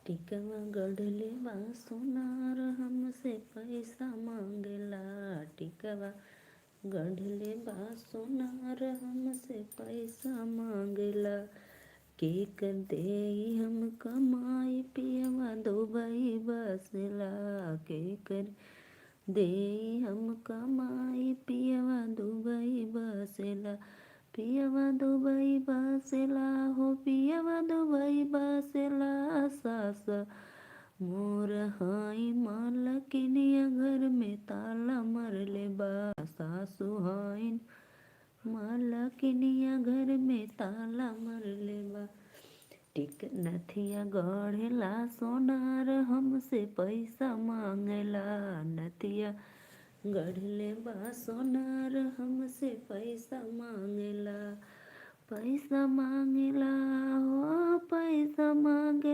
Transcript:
टिकवा गढ़ले बा सोनार हमसे पैसा मांगेला। टिकवा गढ़ले बा सोनार हमसे पैसा मांगेला। के कर देई हम कमाई पियवा दुबई बसेला। के कर देई हम कमाई पियवा दुबई बसेला। पियवा दुबई बसेला हो पियवा दुबई बसेला। सास मोर हाई मालकिनिया घर में ताला मरले बा। सासु हाई मालकिनिया घर में ताला मरले बा। टिक नथिया गढ़ेला सोनार हमसे पैसा मांगेला। नथिया गढ़ले बा सोनार हमसे पैसा मांगेला। पैसा मांगेला हो पैसा मांगेला।